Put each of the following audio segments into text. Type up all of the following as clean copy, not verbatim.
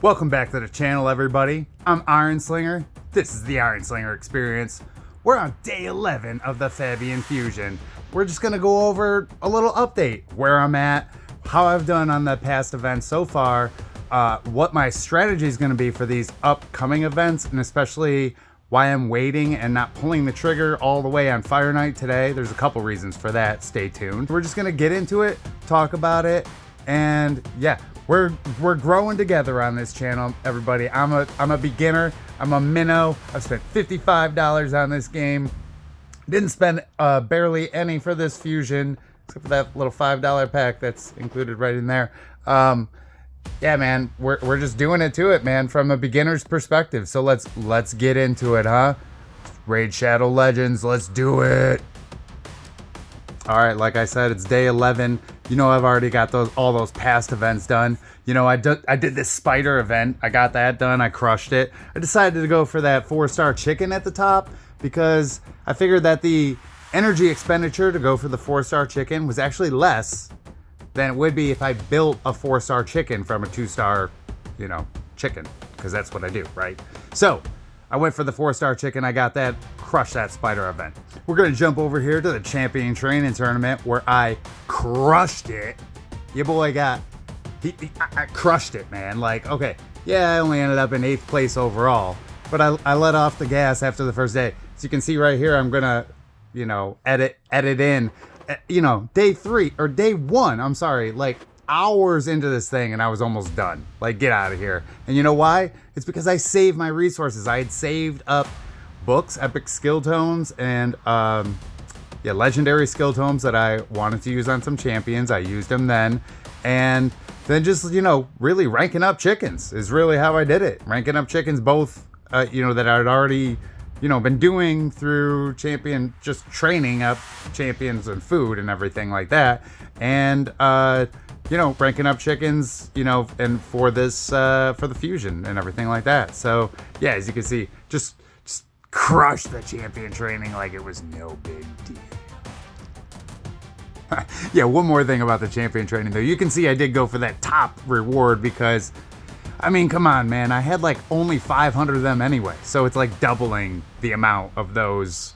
Welcome back to the channel, everybody. I'm Iron Slinger. This is the Iron Slinger Experience. We're on day 11 of the Fabian Fusion. We're just gonna go over a little update, where I'm at, how I've done on the past events so far, what my strategy is gonna be for these upcoming events, and especially why I'm waiting and not pulling the trigger all the way on Fire Night today. There's a couple reasons for that. Stay tuned. We're just gonna get into it, talk about it, and yeah, we're growing together on this channel, everybody. I'm a beginner. I'm a minnow. I've spent $55 on this game. Didn't spend barely any for this fusion, except for that little $5 pack that's included right in there. Yeah, man, we're just doing it to it, man, from a beginner's perspective. So let's get into it, huh? Raid Shadow Legends, let's do it. All right, like I said, it's day 11. You know, I've already got all those past events done. You know, I did this spider event. I got that done. I crushed it. I decided to go for that 4-star chicken at the top because I figured that the energy expenditure to go for the 4-star chicken was actually less than it would be if I built a 4-star chicken from a 2-star, you know, chicken, because that's what I do, right? So I went for the 4-star chicken. I got that, crushed that spider event. We're going to jump over here to the champion training tournament where I crushed it. Your boy got, I crushed it, man. Like, okay, yeah, I only ended up in 8th place overall, but I let off the gas after the first day. So you can see right here, I'm going to, you know, edit in, you know, day 1, I'm sorry, like hours into this thing and I was almost done. Like, get out of here. And you know why? It's because I saved my resources. I had saved up books, epic skill tomes, and yeah, legendary skill tomes that I wanted to use on some champions. I used them then, and then just, you know, really ranking up chickens is really how I did it. Ranking up chickens, both you know, that I'd already, you know, been doing through champion, just training up champions and food and everything like that, and you know, ranking up chickens, you know, and for this for the fusion and everything like that. So yeah, as you can see, just crush the champion training like it was no big deal. Yeah, one more thing about the champion training though. You can see I did go for that top reward because, I mean, come on, man. I had like only 500 of them anyway. So it's like doubling the amount of those,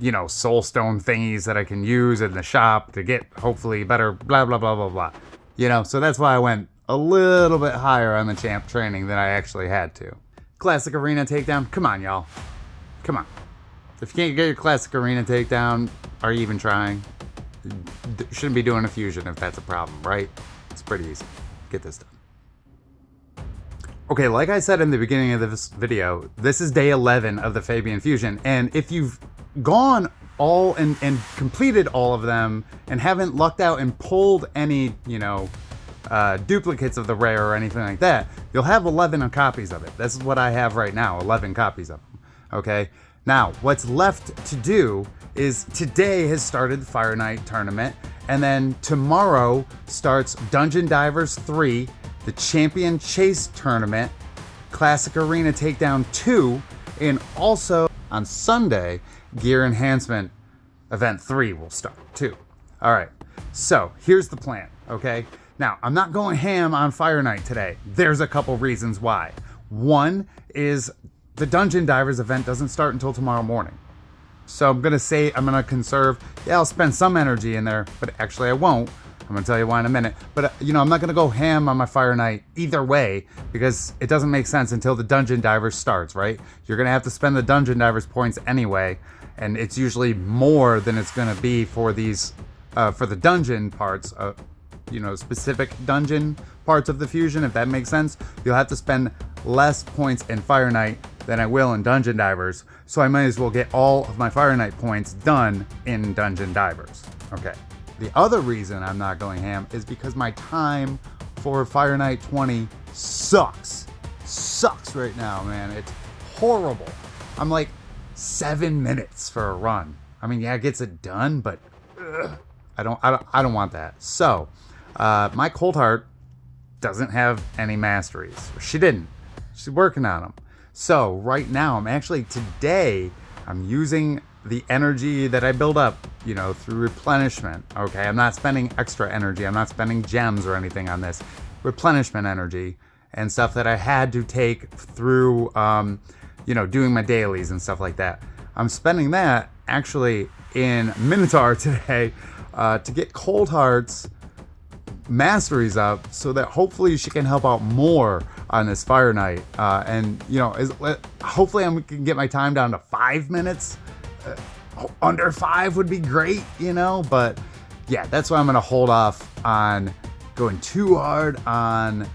you know, soulstone thingies that I can use in the shop to get hopefully better blah, blah, blah, blah, blah. You know, so that's why I went a little bit higher on the champ training than I actually had to. Classic arena takedown. Come on, y'all. Come on. If you can't get your classic arena takedown, are you even trying? Shouldn't be doing a fusion if that's a problem, right? It's pretty easy. Get this done. Okay, like I said in the beginning of this video, this is day 11 of the Fabian Fusion, and if you've gone all and completed all of them and haven't lucked out and pulled any, you know, duplicates of the rare or anything like that, you'll have 11 copies of it. This is what I have right now, 11 copies of them. Okay, now what's left to do is today has started the Fire Night tournament, and then tomorrow starts Dungeon Divers 3, the Champion Chase tournament, Classic Arena Takedown 2, and also on Sunday, Gear Enhancement Event 3 will start too. All right, so here's the plan, okay? Now, I'm not going ham on Fire Night today. There's a couple reasons why. One is the Dungeon Divers event doesn't start until tomorrow morning. So I'm gonna conserve. Yeah, I'll spend some energy in there, but actually I won't. I'm gonna tell you why in a minute. But you know, I'm not gonna go ham on my Fire Night either way because it doesn't make sense until the Dungeon Divers starts, right? You're gonna have to spend the Dungeon Divers points anyway, and it's usually more than it's gonna be for these, for the dungeon parts, you know, specific dungeon parts of the fusion, if that makes sense. You'll have to spend less points in Fire Night than I will in Dungeon Divers, so I might as well get all of my Fire Night points done in Dungeon Divers. Okay. The other reason I'm not going ham is because my time for Fire Night 20 sucks. Sucks right now, man. It's horrible. I'm like 7 minutes for a run. I mean, yeah, it gets it done, but I don't want that. So, my Cold Heart doesn't have any masteries. She didn't. She's working on them. So right now, today, I'm using the energy that I build up, you know, through replenishment. Okay, I'm not spending extra energy. I'm not spending gems or anything on this. Replenishment energy. and stuff that I had to take through, doing my dailies and stuff like that. I'm spending that actually in Minotaur today to get Cold Heart's masteries up so that hopefully she can help out more on this Fire Knight. Hopefully I can get my time down to 5 minutes. Under 5 would be great, but yeah, that's why I'm going to hold off on going too hard on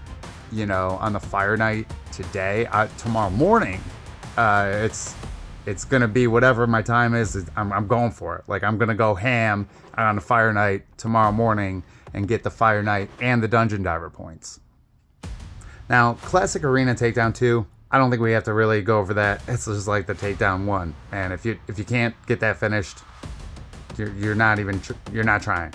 the Fire Knight today. Tomorrow morning, it's going to be whatever my time is. I'm going for it. Like, I'm going to go ham on the Fire Knight tomorrow morning and get the Fire Knight and the Dungeon Diver points. Now, Classic Arena Takedown 2, I don't think we have to really go over that. It's just like the Takedown 1. And if you can't get that finished, you're not trying.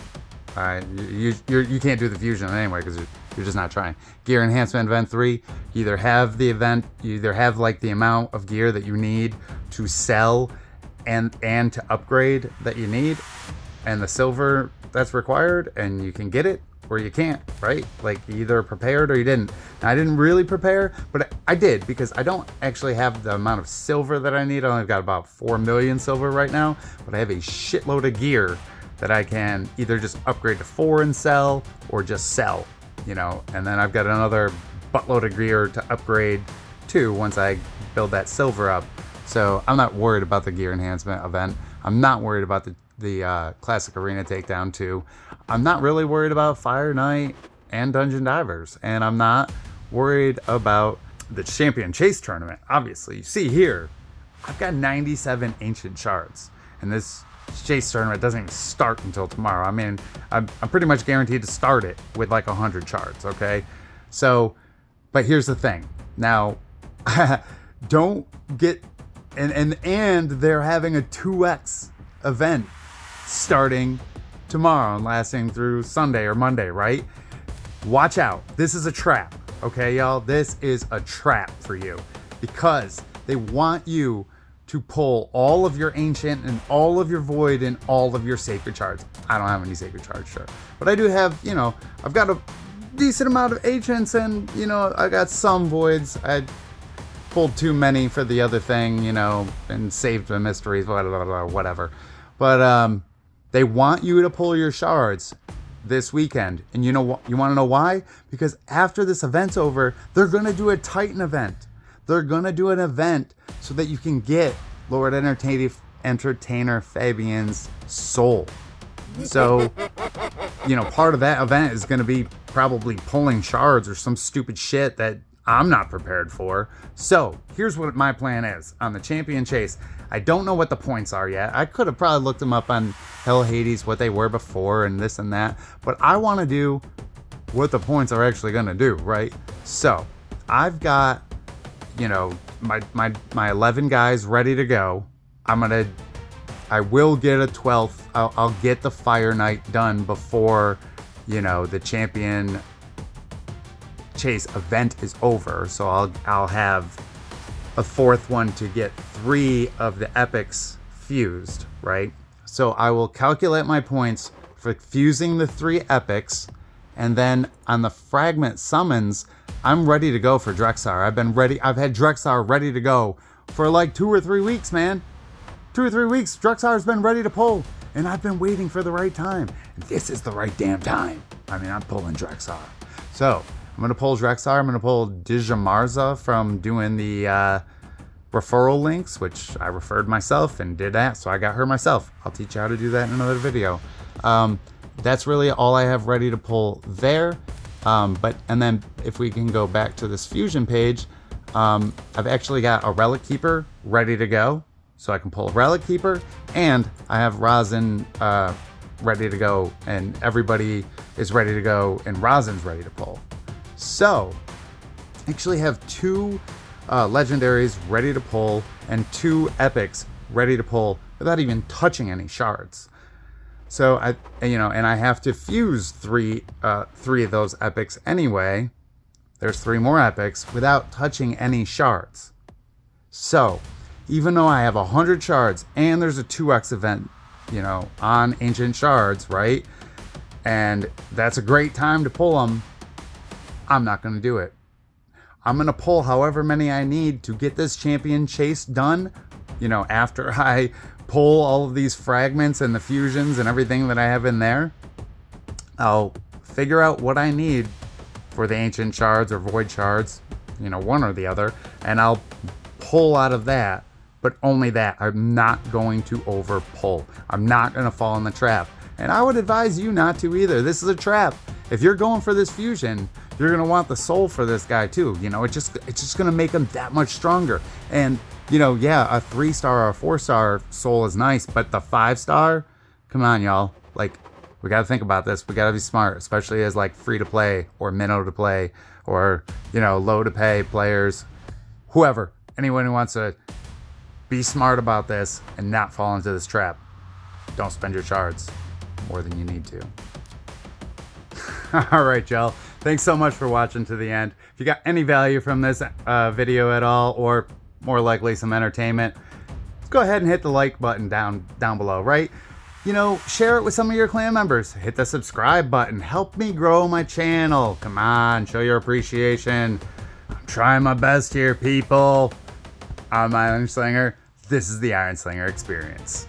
You can't do the fusion anyway because you're just not trying. Gear Enhancement Event 3, you either have the event, you either have like the amount of gear that you need to sell and to upgrade that you need, and the silver that's required, and you can get it or you can't, right? Like, you either prepared or you didn't. Now, I didn't really prepare, but I did because I don't actually have the amount of silver that I need. I only got about 4 million silver right now, but I have a shitload of gear that I can either just upgrade to 4 and sell or just sell, and then I've got another buttload of gear to upgrade to once I build that silver up. So I'm not worried about the gear enhancement event. I'm not worried about the Classic Arena Takedown 2. I'm not really worried about Fire Knight and Dungeon Divers. And I'm not worried about the Champion Chase tournament. Obviously, you see here, I've got 97 ancient shards. And this Chase tournament doesn't even start until tomorrow. I mean, I'm pretty much guaranteed to start it with like 100 shards, okay? So, but here's the thing. Now, don't get... And they're having a 2x event starting tomorrow and lasting through Sunday or Monday, right? Watch out. This is a trap, okay, y'all? This is a trap for you because they want you to pull all of your ancient and all of your void and all of your sacred shards. I don't have any sacred shards, sure. But I do have, I've got a decent amount of ancients and, I got some voids. I pulled too many for the other thing, and saved the mysteries, whatever. But they want you to pull your shards this weekend. And you want to know why? Because after this event's over, they're going to do a Titan event. They're going to do an event so that you can get Lord Entertainer Fabian's soul. So, part of that event is going to be probably pulling shards or some stupid shit that I'm not prepared for. So here's what my plan is on the Champion Chase. I don't know what the points are yet. I could have probably looked them up on Hell Hades, what they were before and this and that, but I want to do what the points are actually going to do, right? So I've got, my 11 guys ready to go. I will get a 12th. I'll get the Fire Knight done before, the Champion Chase event is over, so I'll have a 4th one to get 3 of the epics fused, right? So I will calculate my points for fusing the 3 epics, and then on the fragment summons, I'm ready to go for Drexar. I've had Drexar ready to go for like 2 or 3 weeks, man. 2 or 3 weeks, Drexar's been ready to pull, and I've been waiting for the right time. And this is the right damn time. I'm pulling Drexar. So I'm going to pull Drexar. I'm going to pull Dijamarza from doing the referral links, which I referred myself and did that, so I got her myself. I'll teach you how to do that in another video. That's really all I have ready to pull there. And then if we can go back to this fusion page, I've actually got a Relic Keeper ready to go. So I can pull a Relic Keeper, and I have Rosin ready to go, and everybody is ready to go, and Rosin's ready to pull. So I actually have 2 legendaries ready to pull and 2 epics ready to pull without even touching any shards. So and I have to fuse 3 of those epics anyway. There's 3 more epics without touching any shards. So even though I have 100 shards and there's a 2x event, on ancient shards, right? And that's a great time to pull them. I'm not going to do it. I'm going to pull however many I need to get this champion chase done. You know, after I pull all of these fragments and the fusions and everything that I have in there, I'll figure out what I need for the ancient shards or void shards, you know, one or the other, and I'll pull out of that, but only that. I'm not going to over pull. I'm not going to fall in the trap. And I would advise you not to either. This is a trap. If you're going for this fusion, you're going to want the soul for this guy too. You know, it's just going to make him that much stronger. And, you know, yeah, a 3-star or a 4-star soul is nice, but the 5-star, come on, y'all. Like, we got to think about this. We got to be smart, especially as like free to play or minnow to play or, you know, low to pay players, whoever, anyone who wants to be smart about this and not fall into this trap. Don't spend your shards more than you need to. All right, y'all. Thanks so much for watching to the end. If you got any value from this video at all, or more likely some entertainment, go ahead and hit the like button down below, right? You know, share it with some of your clan members. Hit the subscribe button. Help me grow my channel. Come on, show your appreciation. I'm trying my best here, people. I'm Iron Slinger. This is the Iron Slinger Experience.